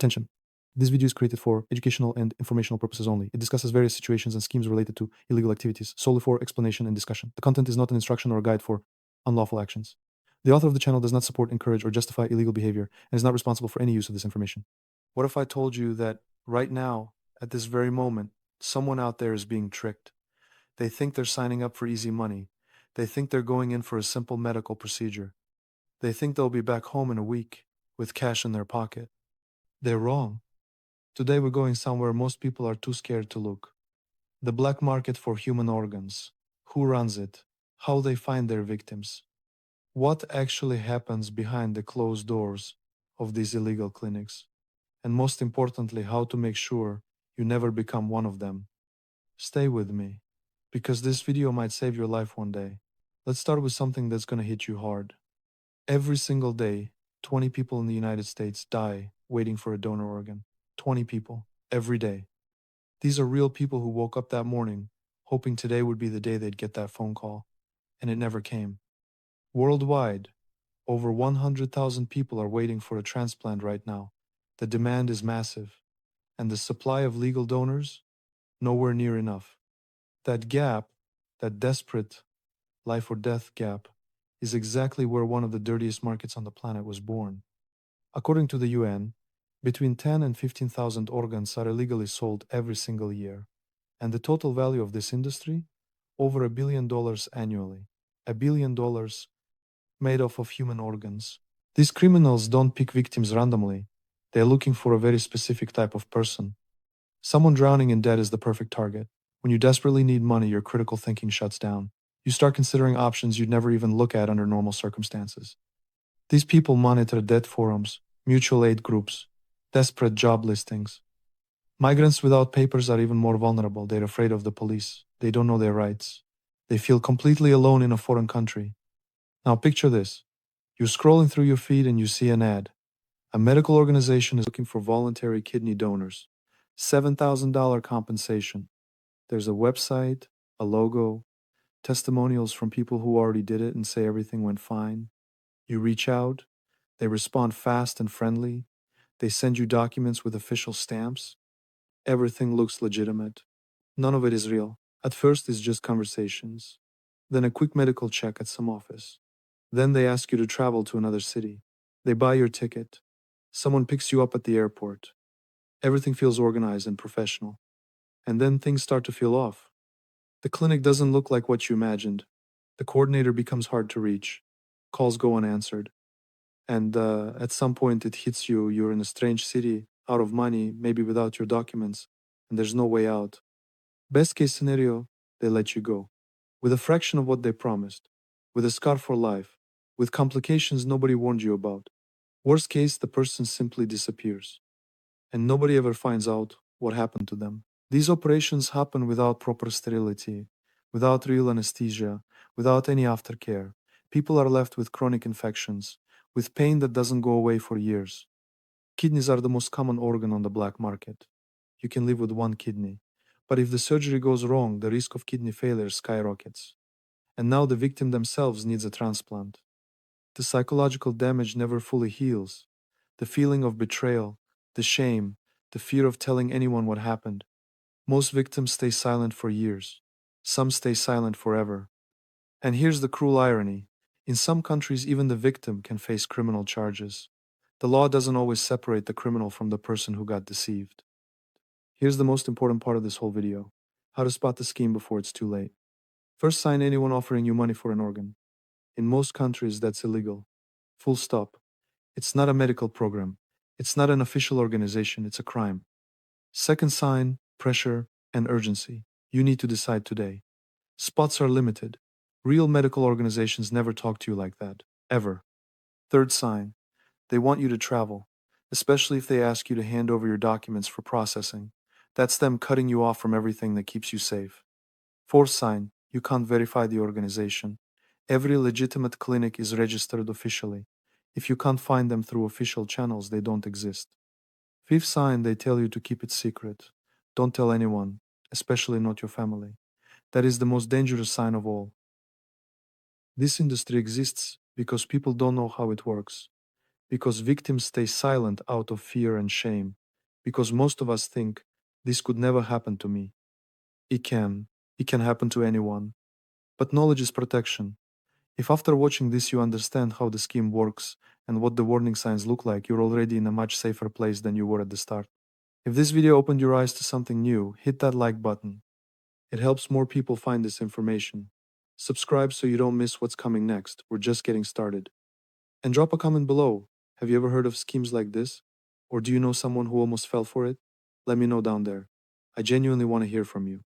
Attention. This video is created for educational and informational purposes only. It discusses various situations and schemes related to illegal activities, solely for explanation and discussion. The content is not an instruction or a guide for unlawful actions. The author of the channel does not support, encourage, or justify illegal behavior and is not responsible for any use of this information. What if I told you that right now, at this very moment, someone out there is being tricked? They think they're signing up for easy money. They think they're going in for a simple medical procedure. They think they'll be back home in a week with cash in their pocket. They're wrong. Today we're going somewhere most people are too scared to look. The black market for human organs. Who runs it? How they find their victims? What actually happens behind the closed doors of these illegal clinics? And most importantly, how to make sure you never become one of them. Stay with me, because this video might save your life one day. Let's start with something that's gonna hit you hard. Every single day, 20 people in the United States die waiting for a donor organ. 20 people, every day. These are real people who woke up that morning hoping today would be the day they'd get that phone call, and it never came. Worldwide, over 100,000 people are waiting for a transplant right now. The demand is massive, and the supply of legal donors, nowhere near enough. That gap, that desperate life or death gap, is exactly where one of the dirtiest markets on the planet was born. According to the UN, between 10 and 15,000 organs are illegally sold every single year, and the total value of this industry, over $1 billion annually. $1 billion made off of human organs. These criminals don't pick victims randomly. They're looking for a very specific type of person. Someone drowning in debt is the perfect target. When you desperately need money, your critical thinking shuts down. You start considering options you'd never even look at under normal circumstances. These people monitor debt forums, mutual aid groups, desperate job listings. Migrants without papers are even more vulnerable. They're afraid of the police. They don't know their rights. They feel completely alone in a foreign country. Now picture this. You're scrolling through your feed and you see an ad. A medical organization is looking for voluntary kidney donors. $7,000 compensation. There's a website, a logo, testimonials from people who already did it and say everything went fine. You reach out. They respond fast and friendly. They send you documents with official stamps. Everything looks legitimate. None of it is real. At first, it's just conversations. Then a quick medical check at some office. Then they ask you to travel to another city. They buy your ticket. Someone picks you up at the airport. Everything feels organized and professional. And then things start to feel off. The clinic doesn't look like what you imagined. The coordinator becomes hard to reach. Calls go unanswered. And at some point it hits you, you're in a strange city, out of money, maybe without your documents, and there's no way out. Best case scenario, they let you go. With a fraction of what they promised. With a scar for life. With complications nobody warned you about. Worst case, the person simply disappears. And nobody ever finds out what happened to them. These operations happen without proper sterility, without real anesthesia, without any aftercare. People are left with chronic infections, with pain that doesn't go away for years. Kidneys are the most common organ on the black market. You can live with one kidney. But if the surgery goes wrong, the risk of kidney failure skyrockets. And now the victim themselves needs a transplant. The psychological damage never fully heals. The feeling of betrayal, the shame, the fear of telling anyone what happened. Most victims stay silent for years. Some stay silent forever. And here's the cruel irony. In some countries, even the victim can face criminal charges. The law doesn't always separate the criminal from the person who got deceived. Here's the most important part of this whole video. How to spot the scheme before it's too late. First sign anyone offering you money for an organ. In most countries, that's illegal. Full stop. It's not a medical program. It's not an official organization. It's a crime. Second sign, pressure and urgency. You need to decide today. Spots are limited. Real medical organizations never talk to you like that. Ever. Third sign, they want you to travel, especially if they ask you to hand over your documents for processing. That's them cutting you off from everything that keeps you safe. Fourth sign, you can't verify the organization. Every legitimate clinic is registered officially. If you can't find them through official channels, they don't exist. Fifth sign, they tell you to keep it secret. Don't tell anyone, especially not your family. That is the most dangerous sign of all. This industry exists because people don't know how it works. because victims stay silent out of fear and shame, because most of us think this could never happen to me. It can. It can happen to anyone. But knowledge is protection. If after watching this you understand how the scheme works and what the warning signs look like, you're already in a much safer place than you were at the start. If this video opened your eyes to something new, hit that like button. It helps more people find this information. Subscribe so you don't miss what's coming next. We're just getting started. And drop a comment below. Have you ever heard of schemes like this? Or do you know someone who almost fell for it? Let me know down there. I genuinely want to hear from you.